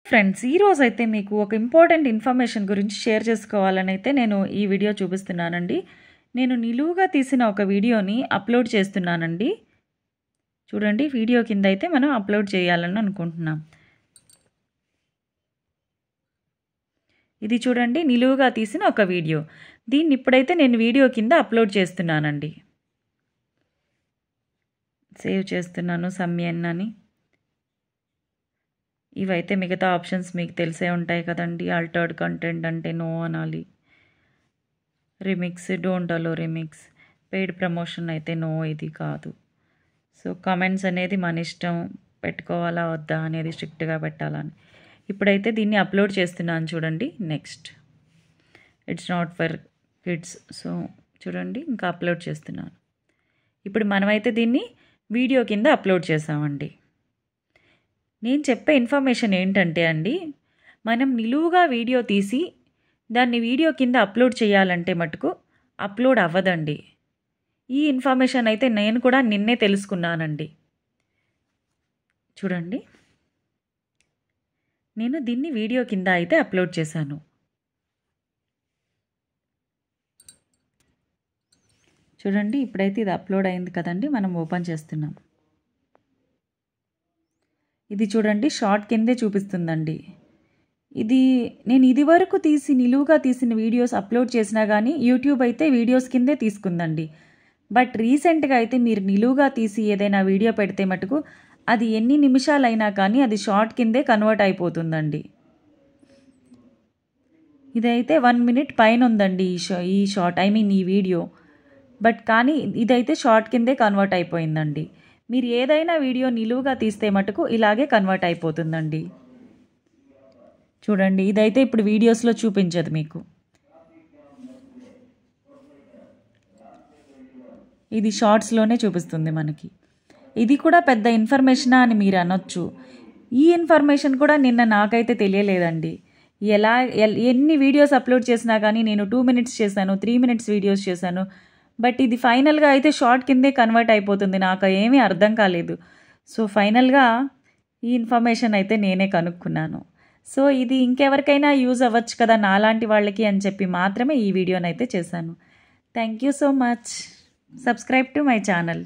Friends, ఈరోజైతే మీకు ఒక ఇంపార్టెంట్ ఇన్ఫర్మేషన్ గురించి షేర్ చేసుకోవాలని అయితే నేను ఈ వీడియో చూపిస్తున్నానండి. నేను నిలువుగా తీసిన ఒక వీడియోని అప్లోడ్ చేస్తున్నానండి. చూడండి, వీడియో కింద అయితే మనం అప్లోడ్ చేయాలని అనుకుంటున్నాం. ఇది చూడండి, నిలువుగా తీసిన ఒక వీడియో. దీన్ని ఇప్పుడైతే నేను వీడియో కింద అప్లోడ్ చేస్తున్నానండి. సేవ్ చేస్తున్నాను సమ్యన్ అని. ఇవైతే మిగతా ఆప్షన్స్ మీకు తెలిసే ఉంటాయి కదండి. ఆల్టర్డ్ కంటెంట్ అంటే నో అనాలి, remix don't allow remix, paid promotion అయితే నో, ఇది కాదు. సో కామెంట్స్ అనేది మన ఇష్టం, పెట్టుకోవాలా వద్దా అనేది స్ట్రిక్ట్గా పెట్టాలని. ఇప్పుడైతే దీన్ని అప్లోడ్ చేస్తున్నాను చూడండి. Next, it's not for kids. So చూడండి, ఇంకా అప్లోడ్ చేస్తున్నాను. ఇప్పుడు మనమైతే దీన్ని వీడియో కింద అప్లోడ్ చేసామండి. నేను చెప్పే ఇన్ఫర్మేషన్ ఏంటంటే అండి, మనం నిలువుగా వీడియో తీసి దాన్ని వీడియో కింద అప్లోడ్ చేయాలంటే మటుకు అప్లోడ్ అవ్వదండి. ఈ ఇన్ఫర్మేషన్ అయితే నేను కూడా నిన్నే తెలుసుకున్నానండి. చూడండి, నేను దీన్ని వీడియో కింద అయితే అప్లోడ్ చేశాను. చూడండి, ఇప్పుడైతే ఇది అప్లోడ్ అయింది కదండి. మనం ఓపెన్ చేస్తున్నాం. ఇది చూడండి, షార్ట్ కిందే చూపిస్తుందండి. నేను ఇది వరకు నిలువుగా తీసిన వీడియోస్ అప్లోడ్ చేసినా కానీ యూట్యూబ్ అయితే వీడియోస్ కిందే తీసుకుందండి. బట్ రీసెంట్గా అయితే మీరు నిలువుగా తీసి ఏదైనా వీడియో పెడితే మటుకు అది ఎన్ని నిమిషాలైనా కానీ అది షార్ట్ కిందే కన్వర్ట్ అయిపోతుందండి. ఇదైతే 1 minute పైన ఉందండి ఈ షార్ట్, ఈ వీడియో. బట్ కానీ ఇదైతే షార్ట్ కిందే కన్వర్ట్ అయిపోయిందండి. మీరు ఏదైనా వీడియో నిలువుగా తీస్తే మటుకు ఇలాగే కన్వర్ట్ అయిపోతుందండి. చూడండి, ఇదైతే ఇప్పుడు వీడియోస్లో చూపించదు మీకు. ఇది షార్ట్స్లోనే చూపిస్తుంది మనకి. ఇది కూడా పెద్ద ఇన్ఫర్మేషనా అని మీరు అనొచ్చు. ఈ ఇన్ఫర్మేషన్ కూడా నిన్న నాకైతే తెలియలేదండి. ఎన్ని వీడియోస్ అప్లోడ్ చేసినా కానీ నేను 2 minutes చేశాను, 3 minutes వీడియోస్ చేశాను. బట్ ఇది ఫైనల్గా అయితే షార్ట్ కిందే కన్వర్ట్ అయిపోతుంది. నాకు ఏమీ అర్థం కాలేదు. సో ఫైనల్గా ఈ ఇన్ఫర్మేషన్ అయితే నేనే కనుక్కున్నాను. సో ఇది ఇంకెవరికైనా యూజ్ అవ్వచ్చు కదా నాలాంటి వాళ్ళకి అని చెప్పి మాత్రమే ఈ వీడియోనైతే చేశాను. Thank you so much. Subscribe to my channel.